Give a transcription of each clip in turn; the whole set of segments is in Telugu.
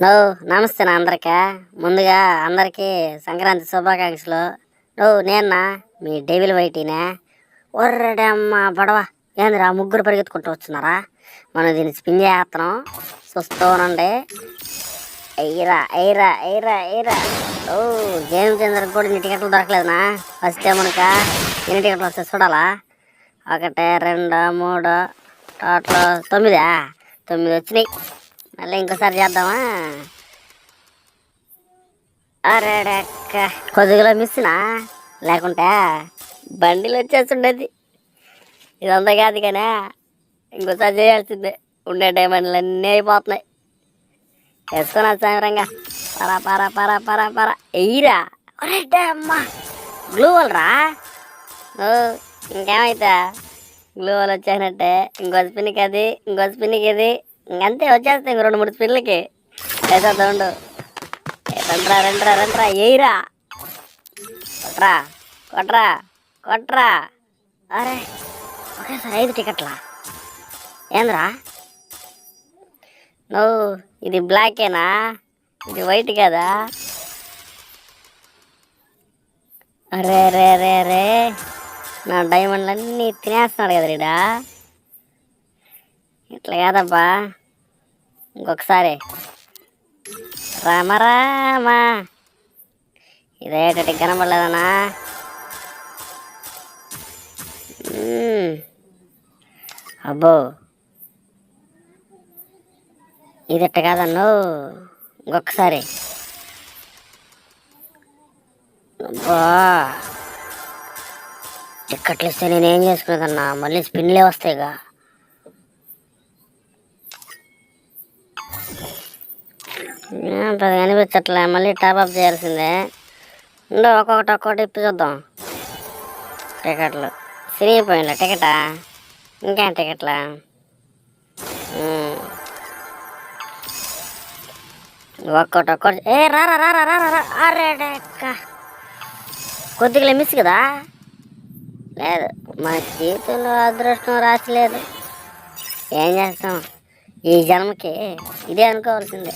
నో నమస్తే నా అందరికీ ముందుగా అందరికీ సంక్రాంతి శుభాకాంక్షలు. నేనా మీ డెవిల్ వైటీనే. ఒర్రడమ్మ బడవ ఏందిరా ముగ్గురు పరిగెత్తుకుంటూ వస్తున్నారా? మనం దీన్ని స్పిన్ చేస్తున్నాం, చూస్తూ ఉండండి. ఎయిరా ఎయిరా ఎయిరా ఎయిరా. గేమ్ చేందరికి కూడా ఇన్ని టికెట్లు దొరకలేదునా. ఫస్ట్ మనక ఎన్ని టికెట్లు వస్తాయి చూడాలా. 1 2 3 టోటల్ 9 వచ్చినాయి. మళ్ళీ ఇంకోసారి చేద్దామా? అరేడక్క కొద్దిగా మిస్నా, లేకుంటే బండిలు వచ్చేస్తుండేది. ఇదంతా కాదు కానీ ఇంకోసారి చేయాల్సిందే. ఉండే డైమండ్లు అన్నీ అయిపోతున్నాయి. వేసుకున్నా సాయంత్రంగా పరా పరా పరా పరా పరా ఎయ్యిరా. ఒరే అమ్మా గ్లూ వాళ్ళరా. ఇంకేమైతే గ్లూ వాళ్ళు వచ్చేసినట్టే. ఇంకో స్పిన్కి అది, ఇంకో స్పిన్కి ఇది, ఇంకంతే వచ్చేస్తాయి. 2-3 స్పిన్లకి వేసేద్దా ఉండు. రండ్రా ఎయిరా. కొట్రా కొట్రా కొట్రా. అరే ఒకేసారి 5 టికెట్లా ఏంద్రా? ఇది బ్లాకేనా, ఇది వైట్ కదా? అరే రే రే రే నా డైమండ్లన్నీ తినేస్తున్నాడు కదా రీడా. ఇట్లా కాదబ్బా, ఇంకొకసారి రామరామా. ఇదేటటి కనపడలేదనా? అబ్బో ఇదట్ట కాదన్ను. ఇంకొకసారి అబ్బా టిక్కెట్లు ఇస్తే నేనేం చేసుకునేదన్నా? మళ్ళీ స్పిన్లే వస్తాయిగా. అనిపించట్లే, మళ్ళీ టాప్అప్ చేయాల్సిందే. ఒక్కొక్కటి ఇప్పి చూద్దాం. టికెట్లు సిరిగిపోయినా టికెటా? ఇంకేం టికెట్లా? ఒక్కొక్కటి రారా రారా రారా రా. అరేడక్క కొద్దిగా మిస్ కదా. లేదు మన జీవితంలో అదృష్టం రాసి లేదు. ఏం చేస్తాం, ఈ జన్మకి ఇదే అనుకోవాల్సిందే.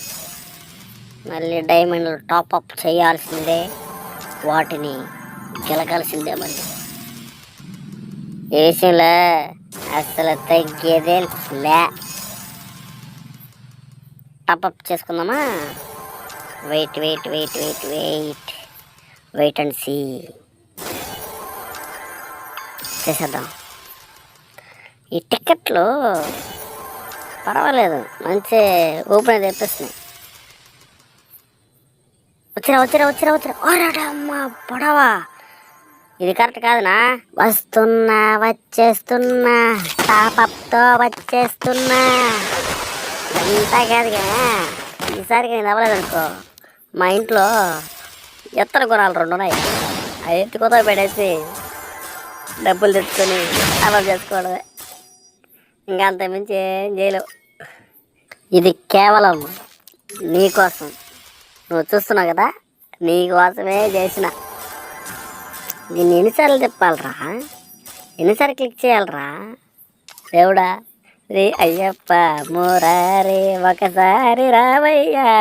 మళ్ళీ డైమండ్లు టాప్అప్ చేయాల్సిందే, వాటిని గెలకాల్సిందే. మళ్ళీ ఏ విషయంలో అసలు తగ్గేదే లే. టాప్అప్ చేసుకుందామా? Wait wait wait wait wait wait and see. చేసేద్దాం. ఈ టికెట్లు పర్వాలేదు, మంచి ఓపెన్ తెప్పిస్తున్నాయి. వచ్చిరా. అమ్మా పొడవా, ఇది కరెక్ట్ కాదునా. వచ్చేస్తున్నా టాపప్తో వచ్చేస్తున్నా. అంతా కాదు కానీ ఈసారికి నేను అవ్వలేదనుకో, మా ఇంట్లో ఎత్తన గుణాలు 2 ఉన్నాయి. అవి ఎత్తి కొత్త పెడేసి డబ్బులు తెచ్చుకొని అలా చేసుకోవడమే. ఇంకా అంత మించి ఏం చేయలేవు. ఇది కేవలం నీకోసం, నువ్వు చూస్తున్నావు కదా, నీకోసమే చేసిన. దీన్ని ఎన్నిసార్లు తిప్పాలరా, ఎన్నిసార్లు క్లిక్ చేయాలరా దేవుడా? రే అయ్యప్ప మురారి ఒకసారి రావయ్యా.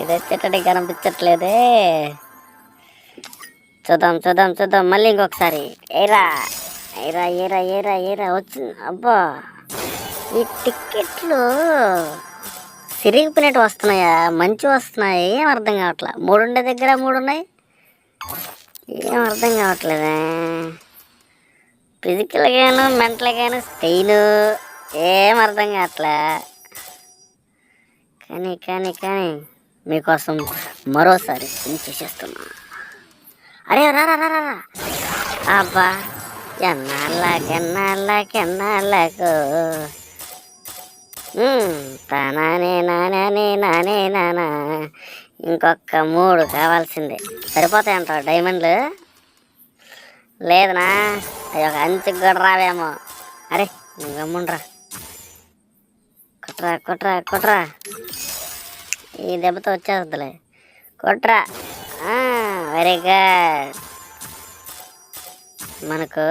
ఇది వచ్చేటట్టు కనిపించట్లేదే. చూద్దాం మళ్ళీ ఇంకొకసారి. ఏరా వచ్చింది. అబ్బా ఈ టిక్కెట్లు సిరిగిపోయినట్టు వస్తున్నాయా, మంచి వస్తున్నాయి? ఏం అర్థం కావట్లే. 3 ఉండే దగ్గర 3 ఉన్నాయి. ఏం అర్థం కావట్లేదే. ఫిజికల్గాను మెంటల్గాను స్టెయిన్ ఏం అర్థం కావట్లే. కానీ మీకోసం మరోసారి చేసేస్తున్నా. అరే రారా. అబ్బా ఎన్నాళ్ళకు నానా. ఇంకొక 3 కావాల్సిందే. సరిపోతాయంటావు డైమండ్లు? లేదనా, అది ఒక అంచుకు కూడా రావేమో. అరే గమ్ముండ్రా. కొట్రా. ఈ దెబ్బతో వచ్చేస్తుందిలే. కొట్రా. Very good. మనకు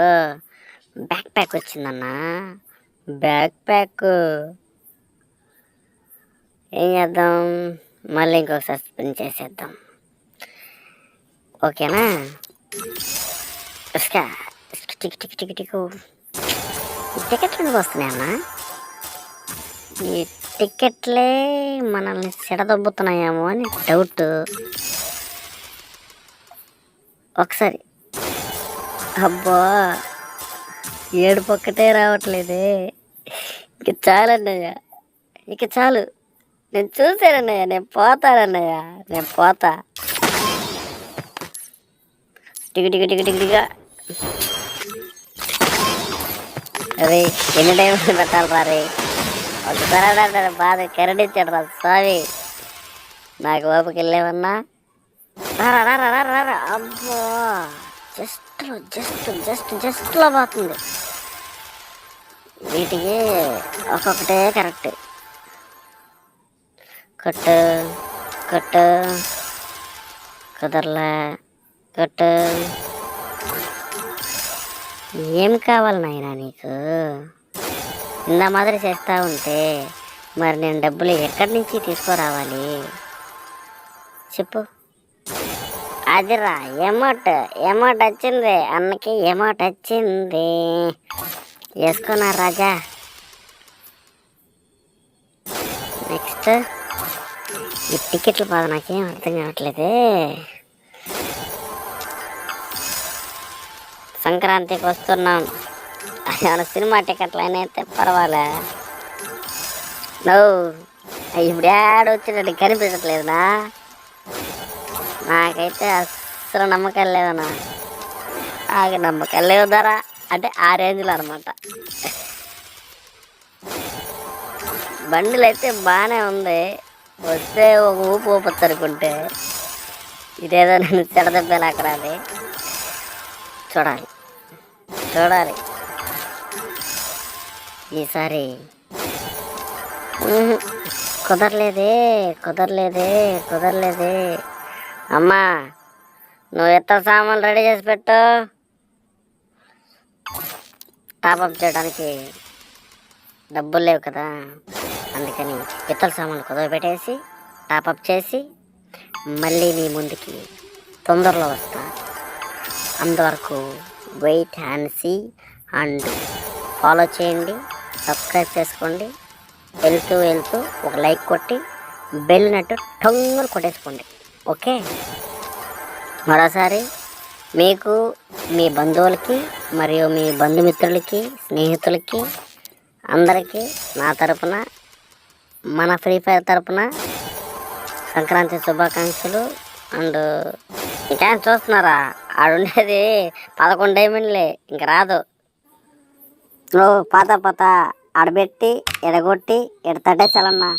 బ్యాక్ ప్యాక్ వచ్చిందన్నా. బ్యాక్ ప్యాక్ ఏం చేద్దాం, మళ్ళీ ఇంకొకసారి స్పిన్ చేసేద్దాం. ఓకేనా? ఇసుక టిక్ టిక్ టిక్ టిక్. ఈ టికెట్లు ఎందుకు వస్తున్నాయన్నా? ఈ టికెట్లే మనల్ని చెడదొబ్బుతున్నాయేమో అని డౌట్. ఒకసారి అబ్బా, ఏడుపు ఒక్కటే రావట్లేదే. ఇక చాలన్నయ్య, ఇక చాలు. నేను చూశానన్నయ్య, నేను పోతానన్నయ్య, నేను పోతా. టికి టికి టికి టికి టిగా. అరే ఎన్ని టైంలు పెట్టాలి రా? ఒకసారి బాధ కరడించాడు రా స్వామి. నాకు ఓపిక వెళ్ళేవన్నా. అబ్బా, జస్ట్లో పోతుంది. వీటికి ఒక్కొక్కటే కరెక్ట్. కొట్టు కొట్టు, కుదరలే. కొట్టు. ఏం కావాలి నాయనా నీకు? ఇంత మాదిరి చేస్తూ ఉంటే మరి నేను డబ్బులు ఎక్కడి నుంచి తీసుకురావాలి చెప్పు? అదిరా ఎమౌంట్ వచ్చింది, అన్నకి ఎమౌంట్ వచ్చింది. వేసుకున్నారు రాజా. నెక్స్ట్ ఈ టికెట్లు బాధ నాకేం అర్థం కావట్లేదే. సంక్రాంతికి వస్తున్నాం, ఏమైనా సినిమా టికెట్లు అయినా అయితే పర్వాలే. ఇప్పుడు ఏడొచ్చినట్టు కనిపించట్లేదునా? నాకైతే అస్సలు నమ్మకాలు లేదన్నా. నాకు నమ్మకాలు లేవు ధర అంటే ఆ రేంజ్లో అనమాట. బండిలు అయితే బాగానే ఉంది, వస్తే ఒక ఊపు ఊపొచ్చు అనుకుంటే ఇదేదో నేను చెడదెబ్బేలాకరాది. చూడాలి ఈసారి. కుదరలేదే. అమ్మా, నువ్వు ఇతర సామాన్లు రెడీ చేసి పెట్టు. టాప్అప్ చేయడానికి డబ్బులు లేవు కదా, అందుకని పిత్తల సామాన్లు కుదరబెట్టేసి టాప్అప్ చేసి మళ్ళీ మీ ముందుకి తొందరలో వస్తా. అంతవరకు wait and see and follow చేయండి, సబ్స్క్రైబ్ చేసుకోండి. వెళ్తూ ఒక లైక్ కొట్టి బెల్ నట్టు టంగులు కొట్టేసుకోండి. ఓకే? మరోసారి మీకు, మీ బంధువులకి మరియు మీ బంధుమిత్రులకి, స్నేహితులకి అందరికీ నా తరపున, మన ఫ్రీ ఫైర్ తరపున సంక్రాంతి శుభాకాంక్షలు. అండ్ ఇంకా చూస్తున్నారా, ఆడుండేది 11 డైమండ్లే, ఇంక రాదు. పాత ఆడబెట్టి ఎడగొట్టి ఎడ తట్టేసాలన్నా.